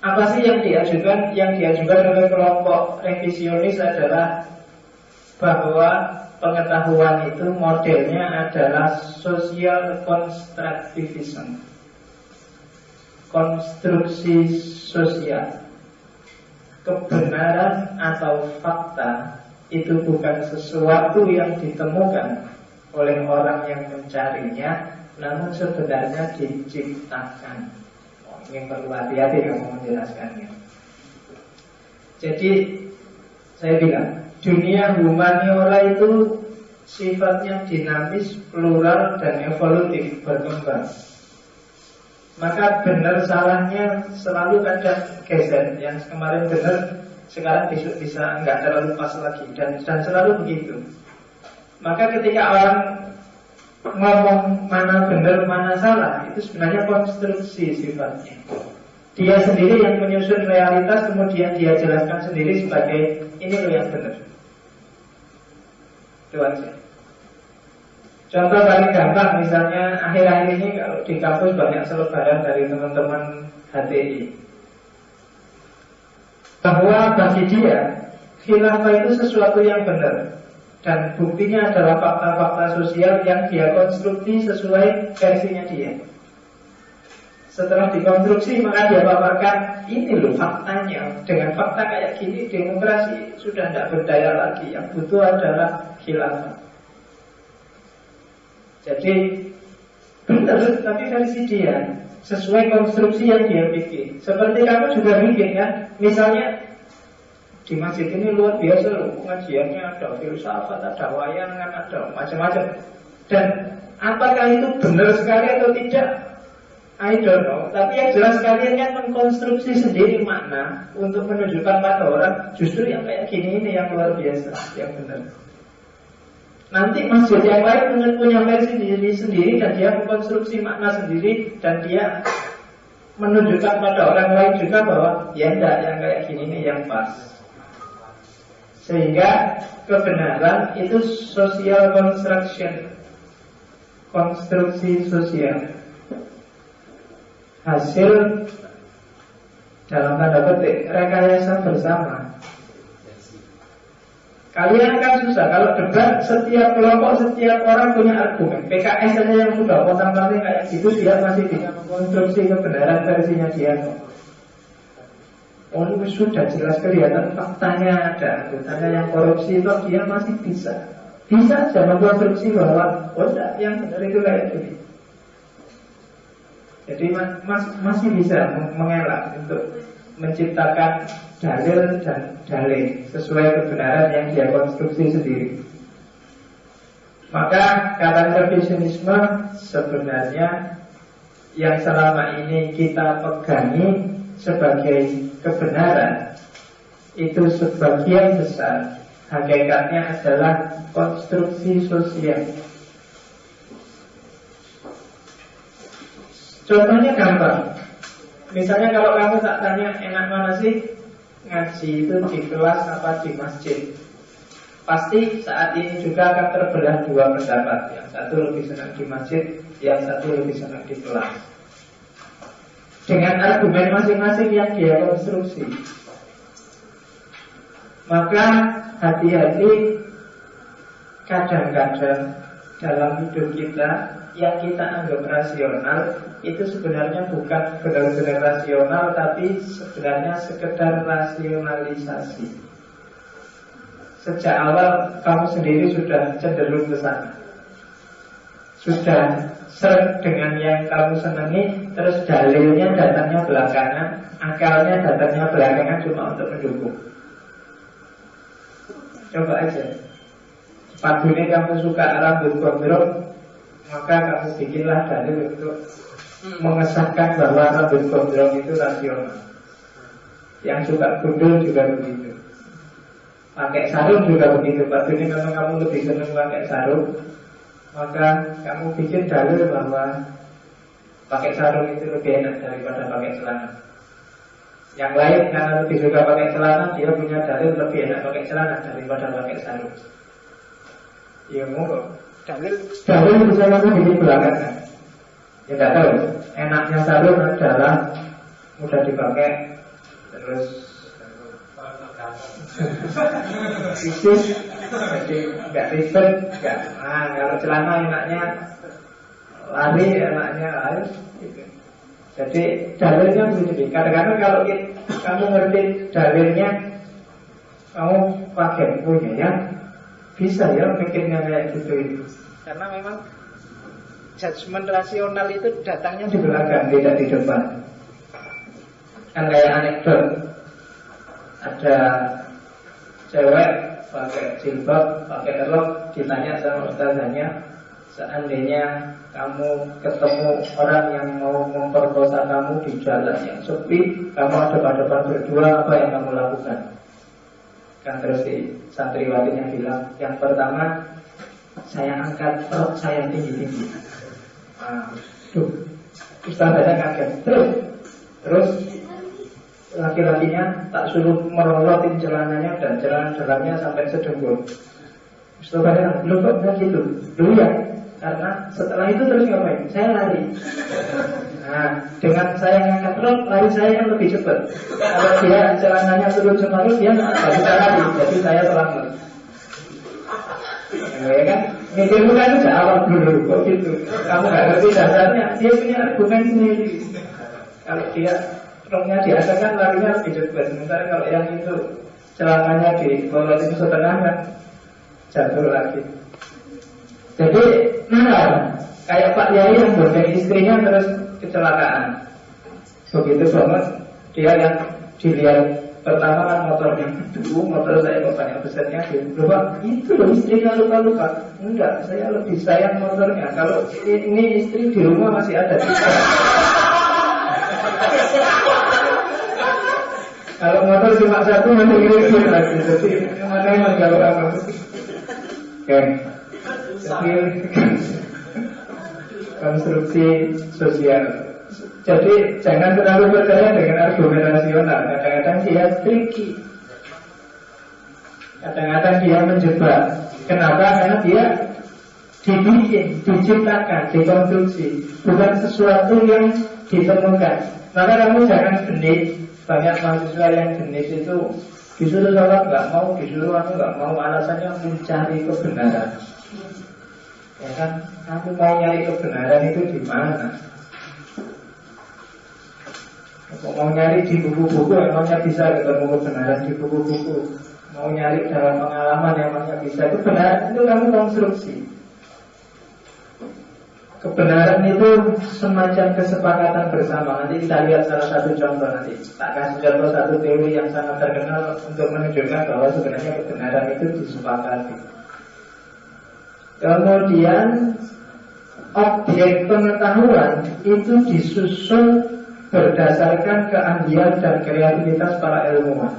Apa sih yang diajukan? Yang diajukan oleh kelompok revisionis adalah bahwa pengetahuan itu modelnya adalah social constructivism, konstruksi sosial. Kebenaran atau fakta itu bukan sesuatu yang ditemukan oleh orang yang mencarinya, namun sebenarnya diciptakan. Ini perlu hati-hati kamu menjelaskannya. Jadi saya bilang dunia humaniora itu sifatnya dinamis, plural, dan evolutif, berkembang. Maka benar salahnya selalu kadang geser. Yang kemarin benar, sekarang besok bisa nggak terlalu pas lagi, dan selalu begitu. Maka ketika orang ngomong mana benar, mana salah, itu sebenarnya konstruksi sifatnya. Dia sendiri yang menyusun realitas, kemudian dia jelaskan sendiri sebagai ini loh yang benar. Itu aja. Contoh paling gampang, misalnya akhir-akhir ini kalau di kampus banyak selebaran dari teman-teman HTI, bahwa bagi dia khilafah itu sesuatu yang benar, dan buktinya adalah fakta-fakta sosial yang dia konstruksi sesuai versinya dia. Setelah dikonstruksi maka dia paparkan, ini loh faktanya. Dengan fakta kayak gini demokrasi sudah tidak berdaya lagi. Yang butuh adalah khilafah. Jadi benar, tapi versi dia sesuai konstruksi yang dia bikin. Seperti kamu juga bikin kan. Misalnya di masjid ini luar biasa loh, pengajiannya ada filsafat, ada wayangan, ada macam-macam. Dan apakah itu benar sekali atau tidak, I don't know. Tapi yang jelas kalian kan mengkonstruksi sendiri makna untuk menunjukkan pada orang justru yang kayak gini ini yang luar biasa, yang benar. Nanti masjid yang lain punya versi sendiri dan dia mengkonstruksi makna sendiri, dan dia menunjukkan pada orang lain juga bahwa ya enggak, yang kayak gini ini yang pas. Sehingga kebenaran itu social construction, konstruksi sosial, hasil dalam tanda petik rekayasa bersama. Kalian akan susah kalau debat, setiap kelompok, setiap orang punya argumen. PKS saja yang sudah potong-potong kayak gitu, dia masih bisa mengkonstruksi kebenaran versinya dia. Oh, sudah jelas kelihatan faktanya ada, anggotanya yang korupsi itu dia masih bisa saja mengkonstruksi bahwa oh enggak, yang benar itu kayak gini. Jadi masih bisa mengelak untuk menciptakan dalil dan dalil sesuai kebenaran yang dia konstruksi sendiri. Maka kata revisionisme sebenarnya yang selama ini kita pegangi sebagai kebenaran itu sebagian besar hakikatnya adalah konstruksi sosial. Contohnya gampang. Misalnya kalau kamu tak tanya enak mana sih ngaji itu, di kelas apa di masjid, pasti saat ini juga akan terbelah dua pendapat. Yang satu lebih senang di masjid, yang satu lebih senang di kelas, dengan argumen masing-masing yang dia konstruksi. Maka hati-hati, kadang-kadang dalam hidup kita yang kita anggap rasional itu sebenarnya bukan benar-benar rasional, tapi sebenarnya sekedar rasionalisasi. Sejak awal kamu sendiri sudah cenderung ke sana, sudah seret dengan yang kamu senangi, terus dalilnya datangnya belakangan, akalnya datangnya belakangan cuma untuk mendukung. Coba aja, pagi kamu suka rambut gondrong, maka kamu bikinlah dalil untuk mengesahkan bahwa rambut gondrong itu rasional. Yang suka gundul juga begitu. Pakai sarung juga begitu. Pak Dini, kalau kamu lebih senang pakai sarung, maka kamu bikin dalil bahwa pakai sarung itu lebih enak daripada pakai celana. Yang lain karena lebih suka pakai celana, dia punya dalil lebih enak pakai celana daripada pakai sarung. Ya monggo. Dalil bisa kamu bikin belakangan. Ya tidak tahu. Enaknya sarung adalah mudah dipakai, terus fisik, jadi nggak ribet, nggak. Nah, kalau celana enaknya lari, enaknya harus gitu. Jadi dalilnya begitu. Kadang-kadang kalau kamu ngerti dalilnya, kamu pakai punya ya, bisa ya pikirnya kayak gitu. Karena memang judgement rasional itu datangnya di belakang, tidak di depan. Kan kayak anekdot, ada cewek pakai jilbab, pakai rok, ditanya sama ustazahnya, seandainya kamu ketemu orang yang mau memperkosa kamu di jalan yang sepi, kamu hadap-hadapan berdua, apa yang kamu lakukan? Kan terus si santriwatinya bilang, yang pertama, saya angkat rok saya tinggi-tinggi. Ustazahnya kaget. Terus laki-lakinya tak suruh merolotin celananya dan celana-celananya sampai sedengkul. Ustazahnya, lu kok bilang gitu? Lu ya, karena setelah itu terus ngapain? Saya lari. Nah, dengan saya ngangkat rok, lari saya kan lebih cepat. Kalau dia celananya turun separuh, dia nggak bisa lari. Jadi saya selamat. Ya kan? Mikirmu kan jawab dulu, kok gitu. Kamu gak ngerti dasarnya, dia punya argumen sendiri. Kalau dia roknya diadakan, larinya lebih cepat. Sementara kalau yang itu celananya dibolot itu setengah kan jatuh lagi. Jadi, kayak Pak Yai yang bonceng istrinya terus kecelakaan. Begitu banget, dia yang dilihat pertama kan motornya, motor saya kok banyak besarnya. Lupa, itu loh istrinya lupa-lupa. Enggak, saya lebih sayang motornya. Kalau ini istri di rumah masih ada tiga. Kalau motor cuma satu masih ngirim lagi. Jadi mana yang kalau apa? Oke. Jadi konstruksi sosial. Jadi jangan terlalu percaya dengan argumen rasional. Kadang-kadang dia tricky, kadang-kadang dia menjebak. Kenapa? Karena dia dibikin, diciptakan, dikonstruksi, bukan sesuatu yang ditemukan. Maka kamu jangan genit. Banyak mahasiswa yang genit itu disuruh sholat nggak mau, disuruh nggak mau, alasannya mencari kebenaran. Ya kan? Kamu mau nyari kebenaran itu di mana? Mau nyari di buku-buku, emangnya bisa ketemu kebenaran di buku-buku. Mau nyari dalam pengalaman, emangnya bisa. Kebenaran itu kamu konstruksi. Kebenaran itu semacam kesepakatan bersama. Nanti kita lihat salah satu contoh nanti. Tak kasih contoh satu teori yang sangat terkenal untuk menunjukkan bahwa sebenarnya kebenaran itu disepakati. Kemudian objek pengetahuan itu disusun berdasarkan keahlian dan kreativitas para ilmuwan.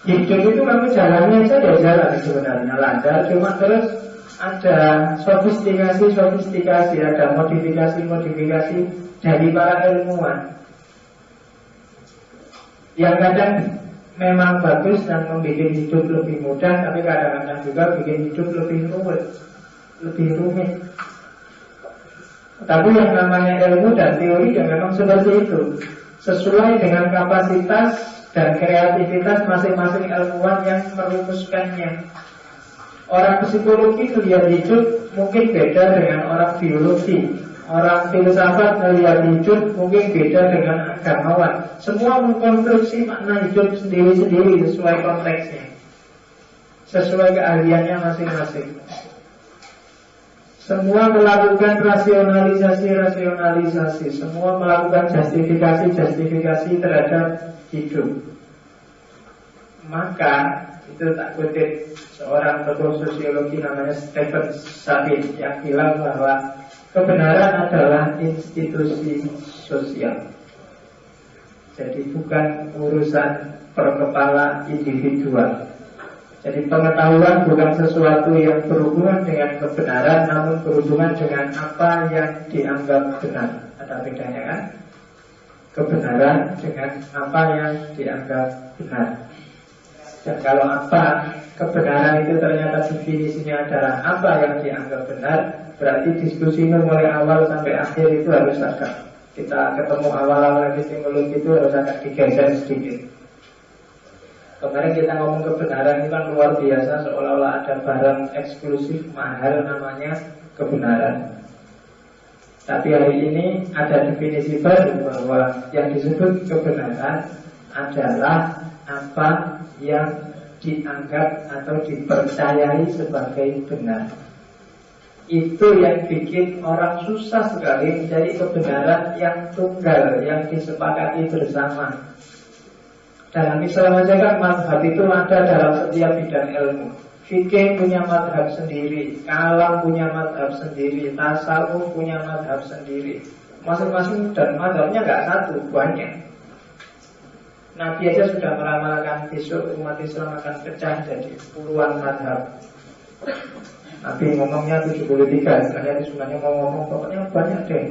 Hidup itu kamu jalannya aja ya jalan sebenarnya lancar, cuma terus ada sofistikasi, ada modifikasi dari para ilmuwan yang kadang memang bagus dan membuat hidup lebih mudah, tapi kadang-kadang juga bikin hidup lebih rumit. Tapi yang namanya ilmu dan teori yang memang seperti itu, sesuai dengan kapasitas dan kreativitas masing-masing ilmuwan yang merumuskannya. Orang psikologi melihat hidup mungkin beda dengan orang biologi. Orang filsafat melihat hidup mungkin beda dengan agamawan. Semua mengkonstruksi makna hidup sendiri-sendiri sesuai konteksnya, sesuai keahliannya masing-masing. Semua melakukan rasionalisasi, semua melakukan justifikasi terhadap hidup. Maka itu tak kutip seorang tokoh sosiologi namanya Stephen Sabin yang bilang bahwa kebenaran adalah institusi sosial. Jadi bukan urusan per kepala individual. Jadi pengetahuan bukan sesuatu yang berhubungan dengan kebenaran, namun berhubungan dengan apa yang dianggap benar. Ada bedanya kan? Kebenaran dengan apa yang dianggap benar. Dan kalau apa kebenaran itu ternyata definisinya adalah apa yang dianggap benar, berarti diskusinya mulai awal sampai akhir itu harus ada kita ketemu awal-awal epistemologi itu harus agak digeser sedikit. Kemarin kita ngomong kebenaran itu kan luar biasa, seolah-olah ada barang eksklusif mahal namanya kebenaran. Tapi hari ini ada definisi baru bahwa yang disebut kebenaran adalah apa yang dianggap atau dipercayai sebagai benar. Itu yang bikin orang susah sekali mencari kebenaran yang tunggal, yang disepakati bersama. Dalam Islam aja kan mazhab itu ada dalam setiap bidang ilmu. Fikih punya mazhab sendiri, kalam punya mazhab sendiri, tasawuf punya mazhab sendiri. Masing-masing dan mazhabnya nggak satu, banyak. Nabi aja sudah meramalkan besok umat Islam akan pecah jadi puluhan mazhab. Nabi ngomongnya 73, sebenarnya sebenarnya mau ngomong pokoknya banyak deh.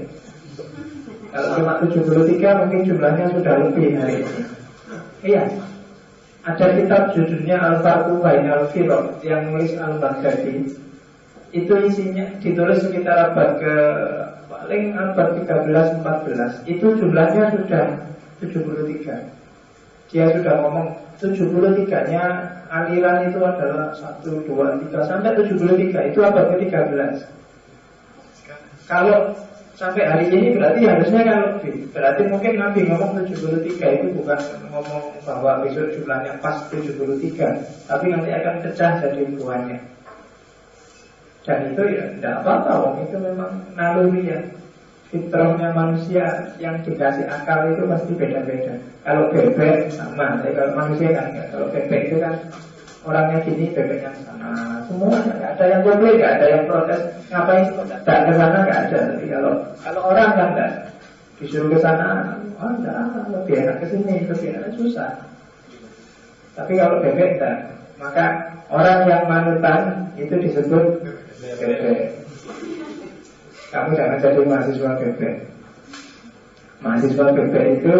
Kalau cuma 73 mungkin jumlahnya sudah lebih hari ini. Iya, ada kitab judulnya Al-Farqu Bainal Firaq yang nulis Al-Baghdadi. Itu isinya ditulis sekitar abad ke paling abad 13-14. Itu jumlahnya sudah 73. Dia sudah ngomong 73-nya aliran itu adalah 1, 2, 3 sampai 73. Itu abad ke-13. Kalau sampai hari ini berarti harusnya kan lebih. Berarti mungkin Nabi ngomong 73 itu bukan ngomong bahwa besok jumlahnya pas 73, tapi nanti akan pecah jadi buahnya. Dan itu ya tidak apa-apa, itu memang naluri ya. Fitrahnya manusia yang dikasih akal itu pasti beda-beda. Kalau bebek sama, tapi kalau manusia kan enggak. Kalau bebek itu kan orangnya gini, bebeknya sana. Semua nggak ada yang komplain, nggak ada yang protes. Ngapain tak ke sana nggak ada. Tapi kalau orang kan nggak disuruh ke sana, oh enggak, lebih enak ke sini, lebih enak susah. Tapi kalau bebek enggak, maka orang yang manutan itu disebut bebek. Kamu jangan jadi mahasiswa bebek. Mahasiswa bebek itu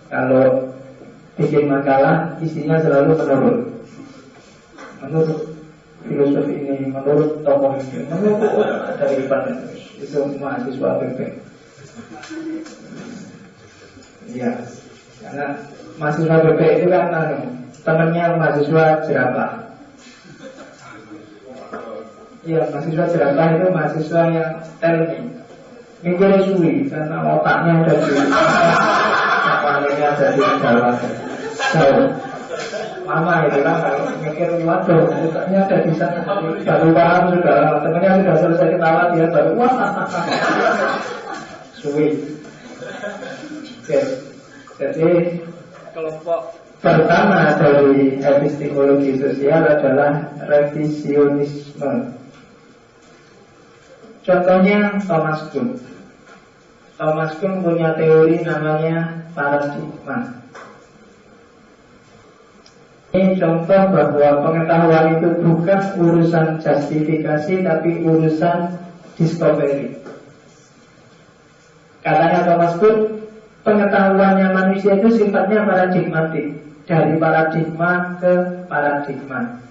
kalau bikin makalah isinya selalu menurut filosofi ini, menurut tokoh ini, menurut dari Ipan itu mahasiswa bebek. Iya, karena mahasiswa bebek itu kan temannya mahasiswa jerapah. Iya, mahasiswa jerapah itu mahasiswa yang tell mikirnya suwi karena otaknya ada di kepalanya ada di dalam jauh. Lama itu kan kalau mikir waduh, otaknya ada di sana. Baru paham sudah, temannya sudah selesai ketawa dia baru wah suwi. Oke, jadi kelompok pertama dari epistemologi sosial adalah revisionisme. Contohnya Thomas Kuhn. Thomas Kuhn punya teori namanya paradigma. Ini contoh bahwa pengetahuan itu bukan urusan justifikasi tapi urusan discovery. Katanya Thomas Kuhn, pengetahuannya manusia itu sifatnya paradigmatik, dari paradigma ke paradigma.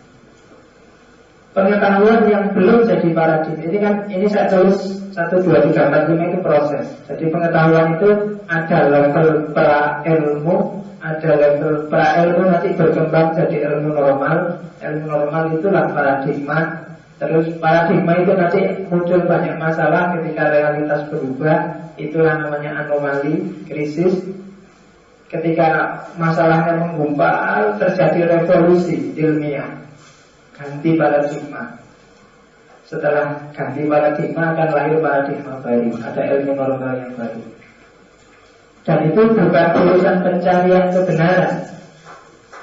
Pengetahuan yang belum jadi paradigma, ini saya tulis 1, 2, 3, 4, 5 itu proses. Jadi pengetahuan itu ada level pra-ilmu, ada level pra-ilmu nanti berkembang jadi ilmu normal. Ilmu normal itulah paradigma. Terus paradigma itu nanti muncul banyak masalah ketika realitas berubah. Itulah namanya anomali, krisis. Ketika masalahnya menggumpal, terjadi revolusi ilmiah, ganti paradigma. Setelah ganti paradigma akan lahir paradigma baru, ada ilmu normal yang baru. Dan itu bukan urusan pencarian kebenaran,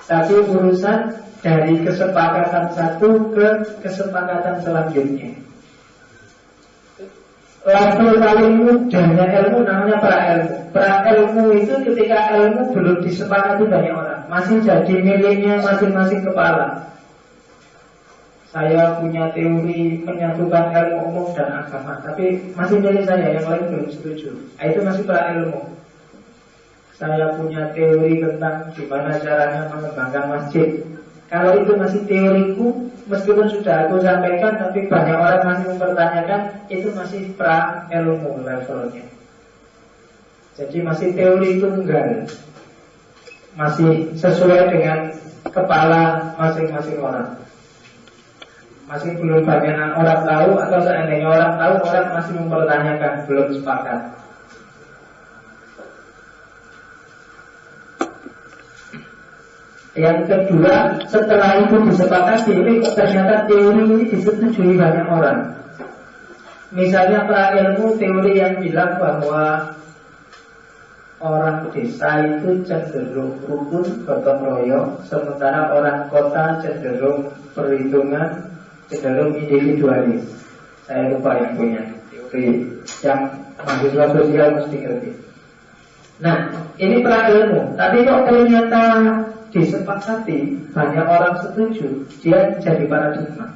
tapi urusan dari kesepakatan satu ke kesepakatan selanjutnya. Level paling mudahnya ilmu namanya pra-ilmu. Pra-ilmu itu ketika ilmu belum disepakati banyak orang, masih jadi miliknya masing-masing kepala. Saya punya teori menyatukan ilmu umum dan agama, tapi masih milik saya, yang lain belum setuju. Itu masih pra-ilmu. Saya punya teori tentang gimana caranya mengembangkan masjid. Kalau itu masih teoriku, meskipun sudah aku sampaikan, tapi banyak orang masih mempertanyakan, itu masih pra-ilmu levelnya. Jadi masih teori tunggal, masih sesuai dengan kepala masing-masing orang. Masih belum banyak orang tahu, atau seandainya orang tahu, orang masih mempertanyakan, belum sepakat. Yang kedua, setelah itu disepakati, ternyata teori ini disetujui banyak orang. Misalnya para ilmu teori yang bilang bahwa orang desa itu cenderung rukun, gotong royong, sementara orang kota cenderung perhitungan, cenderung individualis. Saya lupa yang punya teori, yang mahasiswa sosial mesti ngerti. Nah, ini para ilmu. Tapi kok ternyata disepakati, banyak orang setuju, dia jadi paradigma.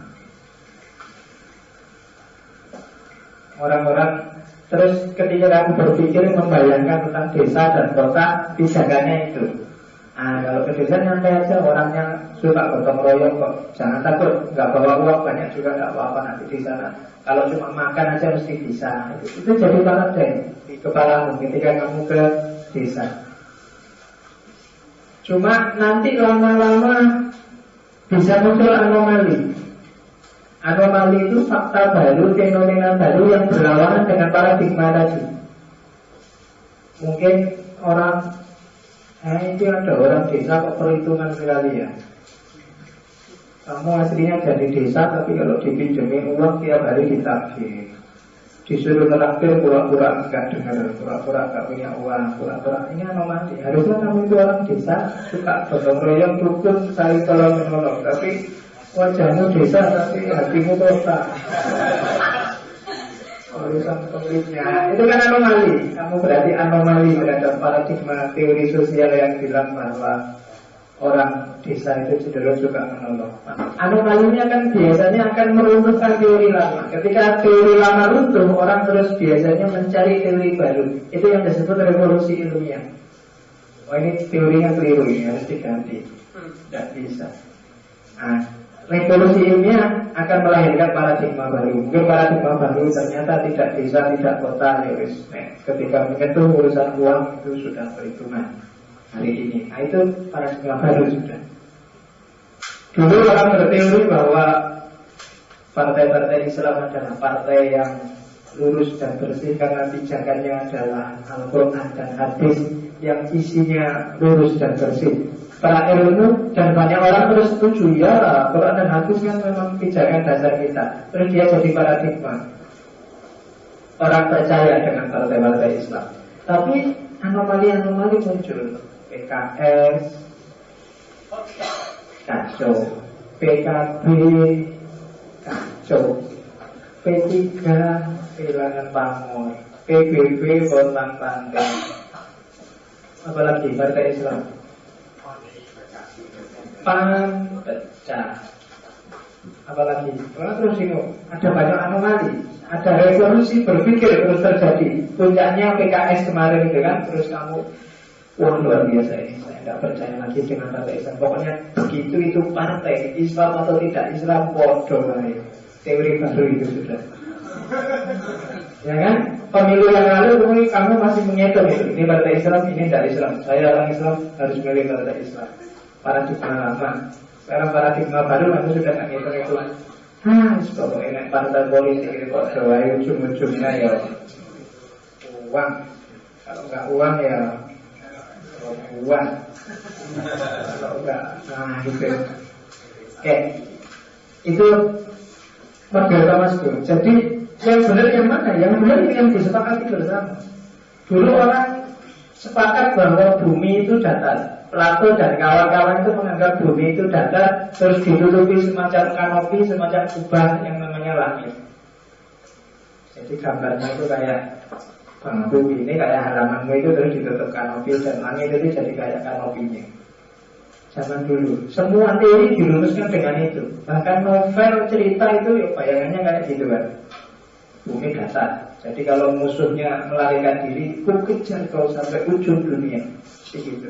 Orang-orang terus ketika kamu berpikir membayangkan tentang desa dan kota, pijakannya itu. Nah, kalau ke desa nyantai aja, orangnya suka gotong royong kok. Jangan takut, nggak bawa uang banyak juga nggak apa-apa nanti di sana. Kalau cuma makan aja mesti bisa. Itu jadi paradigma di kepalamu ketika kamu ke desa. Cuma nanti lama-lama bisa muncul anomali. Anomali itu fakta baru, fenomena baru yang berlawanan dengan paradigma tadi. Mungkin orang, ini ada orang desa kok perhitungan sekali ya. Kamu aslinya dari desa, tapi kalau dipinjemin uang tiap hari ditagih. Disuruh traktir pura-pura enggak dengar, pura-pura enggak punya uang, pura-pura ini anomali. Harusnya kamu itu orang desa, suka gotong royong, rukun, saling tolong menolong. Tapi wajahmu desa, tapi hatimu kota. Urusan pemiliknya itu kan anomali. Kamu berarti anomali terhadap paradigma teori sosial yang bilang bahwa orang desa itu cenderung suka menolong. Anomalinya kan biasanya akan meruntuhkan teori lama. Ketika teori lama runtuh, orang terus biasanya mencari teori baru. Itu yang disebut revolusi ilmiah. Oh, ini teorinya keliru, ini harus diganti. Tidak bisa. Nah, revolusi ilmiah akan melahirkan paradigma baru. Mungkin paradigma baru ternyata tidak desa, tidak kota. Ketika menyentuh urusan uang itu sudah perhitungan hari ini. Nah, itu paradigma baru sudah. Dulu orang berteori bahwa partai-partai Islam adalah partai yang lurus dan bersih karena pijakannya adalah Al-Quran dan hadis yang isinya lurus dan bersih. Para ilmu dan banyak orang terus setuju, ya Quran dan hadis kan memang pijakan dasar kita. Terus dia jadi paradigma. Orang percaya dengan partai-partai Islam. Tapi anomali-anomali muncul. PKS kacau, PKB kacau, P3 kehilangan pamor, PBB kontang pandang. Apalagi partai Islam PAN pecah. Apalagi orang terus ini ada banyak anomali. Ada revolusi berpikir terus terjadi. Puncaknya PKS kemarin itu kan. Terus kamu, wah luar biasa ini, saya tidak percaya lagi dengan partai Islam. Pokoknya begitu itu partai Islam atau tidak Islam, bodoh lah. Teori baru itu sudah. Ya kan? Pemilu yang lalu kamu masih menghitung itu. Ini partai Islam, ini tidak Islam. Saya orang Islam harus milih partai Islam. Paradigma lama. Sekarang paradigma baru kamu sudah nggak ngitung itu. Pokoknya partai politik ini kok doai ujung-ujungnya ya uang. Kalau nggak uang ya uang. Kalau enggak, nah gitu. Oke, itu model Thomas Kuhn. Jadi yang benar yang mana? Yang benar yang disepakati bersama. Dulu orang sepakat bahwa bumi itu datar. Plato dan kawan-kawan itu menganggap bumi itu datar, terus ditutupi semacam kanopi, semacam kubah yang namanya langit. Jadi gambarnya itu kayak bangku ini, kayak halamanmu itu terus ditutup kanopi, dan langit itu jadi kayak kanopinya. Zaman dulu, semua teori dirumuskan dengan itu. Bahkan novel cerita itu ya bayangannya kayak gitu kan. Bumi datar. Jadi kalau musuhnya melarikan diri, ku kejar kau sampai ujung dunia. Gitu.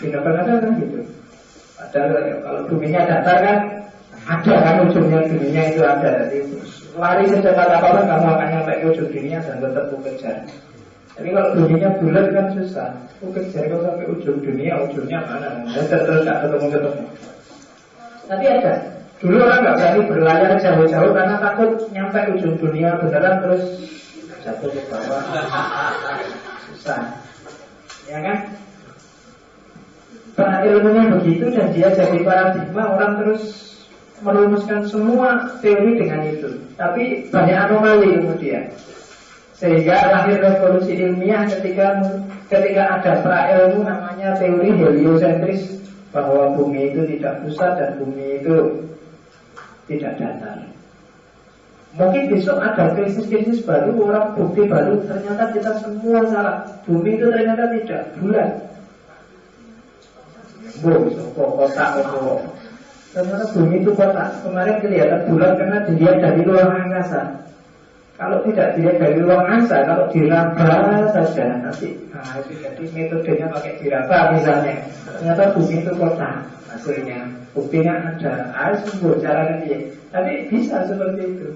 Di novel-novel kan gitu. Padahal ya, kalau buminya datar kan ada kan ujungnya dunia itu ada. Jadi lari secepat apapun kamu akan sampai ke ujung dunia dan tetap ku kejar. Tapi kalau dunia bulat kan susah. Aku kejar kau sampai ujung dunia, ujungnya mana? Terus tak ketemu. Tapi ada. Dulu orang nggak berani berlayar jauh-jauh karena takut nyampe ujung dunia beneran terus jatuh ke bawah. Susah, ya kan? Karena ilmunya begitu dan dia jadi paradigma, orang terus merumuskan semua teori dengan itu. Tapi banyak anomali kemudian, sehingga lahir revolusi ilmiah ketika ada pra-ilmu namanya teori heliosentris, bahwa bumi itu tidak pusat dan bumi itu tidak datar. Mungkin besok ada krisis-krisis baru, orang bukti baru, ternyata kita semua salah. Bumi itu ternyata tidak bulat. Kotak. Ternyata bumi itu kotak. Kemarin kelihatan bulat karena dilihat dari ruang angkasa. Kalau tidak dilihat dari ruang angkasa, kalau diraba saja nanti, jadi metodenya pakai diraba misalnya. Ternyata bumi itu kotak hasilnya. Buktinya ada. Sembuh cara dia. Tapi bisa seperti itu.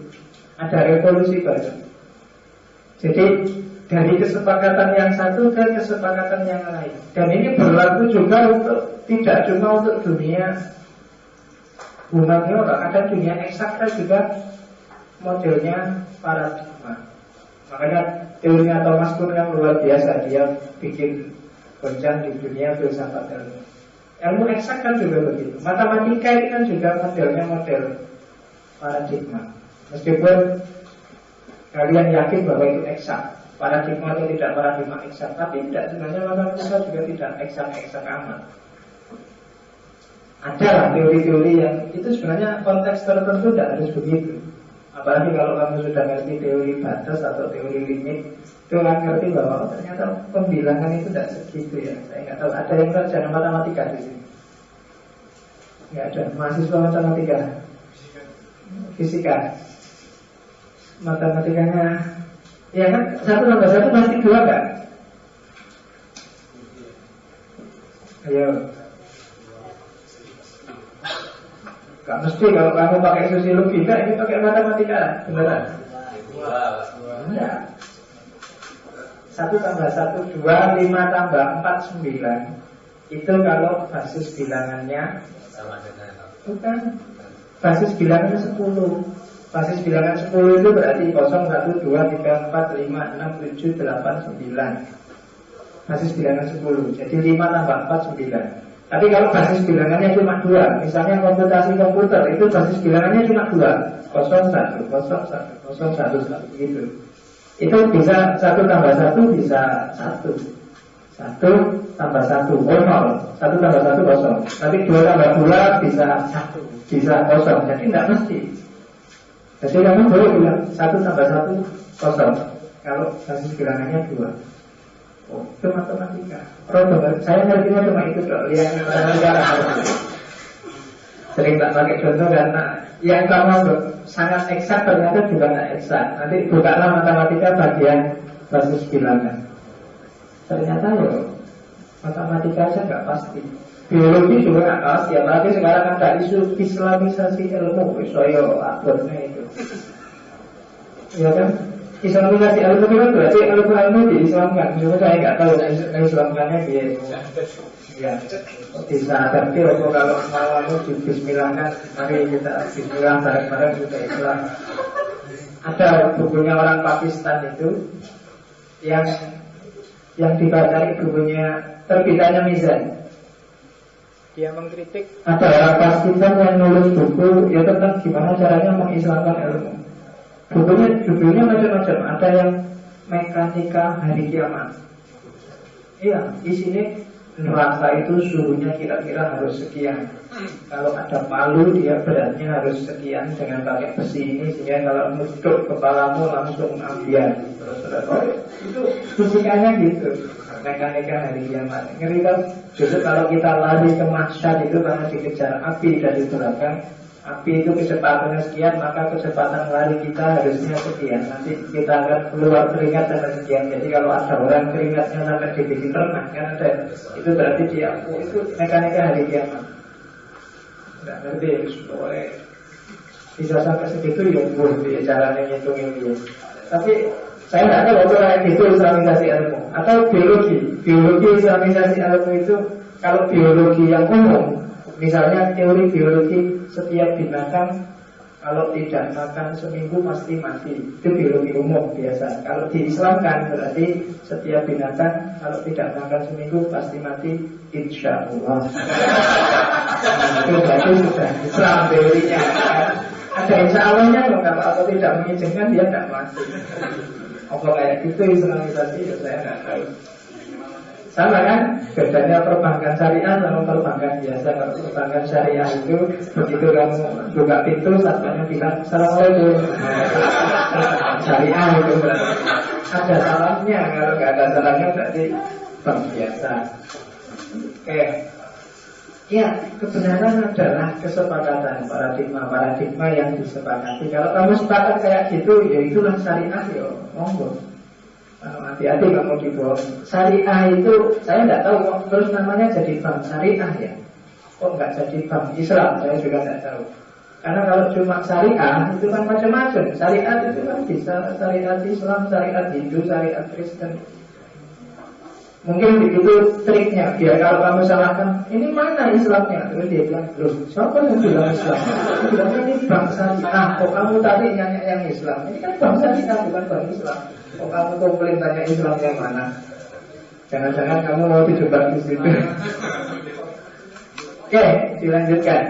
Ada revolusi baru. Jadi dari kesepakatan yang satu ke kesepakatan yang lain. Dan ini berlaku juga untuk, tidak cuma untuk dunia humaniora, ada dunia eksakta juga modelnya paradigma. Makanya teorinya Thomas Kuhn yang luar biasa, dia bikin goncang di dunia filsafat ilmu. Ilmu eksak kan juga begitu. Matematika ini kan juga modelnya model paradigma. Meskipun kalian yakin bahwa itu eksak, paradigma itu tidak paradigma eksak, tapi tidak, sebenarnya matematika juga tidak eksak-eksak amat. Ada teori-teori yang itu sebenarnya konteks tertentu tidak harus begitu. Apalagi kalau kamu sudah ngerti teori batas atau teori limit, itu kan ngerti bahwa ternyata pembilangan itu tidak segitu ya. Saya nggak tahu ada yang sarjana matematika di sini. Nggak ada. Mahasiswa matematika, fisika, matematikanya, ya kan 1+1 pasti 2 kan? Ayo. Gak mesti kalau kamu pakai sosiologi, ini pakai matematika, beneran? Enggak. 1+1 2, 5 tambah 4 9. Itu kalau basis bilangannya sama dengan, bukan, basis bilangannya 10. Basis bilangan 10 itu berarti 0, 1, 2, 3, 4, 5, 6, 7, 8, 9. Basis bilangan 10. Jadi 5 tambah 4 9. Tapi kalau basis bilangannya cuma 2, misalnya komputasi komputer, itu basis bilangannya cuma 2, 0, 1, 0, 1, 0, 1, 1 gitu. Itu bisa 1 tambah 1 bisa 1, 1 tambah 1, 0, 1 tambah 1 kosong. Tapi 2 tambah 2 bisa 1, bisa kosong. Jadi tidak mesti. Jadi kamu boleh bilang 1 tambah 1 kosong kalau basis bilangannya 2. Oh, itu matematika. Saya ngertinya cuma itu dok. Yang matematika sering tak pakai contoh karena yang kamu sangat eksak ternyata juga tidak eksak. Nanti bukalah matematika bagian basis bilangan. Ternyata ya matematika aja nggak pasti. Biologi juga nggak pasti. Apalagi sekarang ada isu islamisasi ilmu. Soyo abotnya itu. Ya kan? Islamisasi ilmu itu kan berarti ilmu diislamkan. Cuma saya nggak tahu Islamkannya dia. Ya, bisa adaptif. Kalau mau di Bismillahkan, mari kita Bismillah bareng-bareng sudah Islam. Ada bukunya orang Pakistan itu yang dibacari bukunya terbitannya Mizan. Dia mengkritik ada orang Pakistan yang nulis buku ya tentang gimana caranya mengislamkan ilmu. Bukunya judulnya macam-macam. Ada yang mekanika hari kiamat. Iya, isinya neraka itu suhunya kira-kira harus sekian. Kalau ada palu dia beratnya harus sekian dengan pakai besi ini, sehingga kalau nusuk kepalamu langsung ambiar. Itu fisikanya gitu. Mekanika hari kiamat. Ngeri kan? Justru kalau kita lari ke mahsyar itu karena dikejar api dari belakang. Api itu kecepatannya sekian, maka kecepatan lari kita harusnya sekian. Nanti kita akan keluar keringat dan sekian. Jadi kalau ada orang keringatnya sampai dibikin ternak, kan ada, itu berarti dia, itu mekanika hari kiamat. Nggak ngerti, boleh bisa sampai segitu ya, caranya ngitung ini. Tapi Saya nggak tahu kalau kayak gitu islamisasi ilmu. Atau biologi islamisasi ilmu itu, kalau biologi yang umum, misalnya teori biologi setiap binatang kalau tidak makan seminggu pasti mati. Itu biologi umum biasa. Kalau diislamkan berarti setiap binatang kalau tidak makan seminggu pasti mati, insya Allah. Itu berarti sudah Islam teorinya. Ada insya Allahnya loh, kalau aku tidak mengizinkan dia tidak mati. Apa kayak gitu islamisasi ya saya nggak tahu. Sama kan bedanya perbankan syariah sama perbankan biasa. Kalau perbankan syariah itu begitu kamu buka pintu satpamnya bilang assalamualaikum, syariah itu berarti ada salamnya. Kalau nggak ada salamnya berarti bank biasa. Oke. Ya, kebenaran adalah kesepakatan, paradigma yang disepakati. Kalau kamu sepakat kayak gitu, ya itulah syariah, ya monggo. Hati-hati kamu dibohong. Syariah itu, saya nggak tahu kok terus namanya jadi bank syariah ya. Kok nggak jadi bank Islam, saya juga nggak tahu. Karena kalau cuma syariah, itu kan macam-macam. Syariat itu kan bisa syariat Islam, syariat Hindu, syariat Kristen. Mungkin begitu triknya. Biar kalau kamu salahkan, ini mana Islamnya? Terus dia bilang, loh, siapa yang bilang Islam? Dia bilang, ini bank syariah. Kok kamu tadi nanya yang Islam? Ini kan bank syariah, bukan bank Islam. Kok kamu komplain tanya Islam yang mana? Jangan-jangan kamu mau dijebak di situ. Oke, dilanjutkan.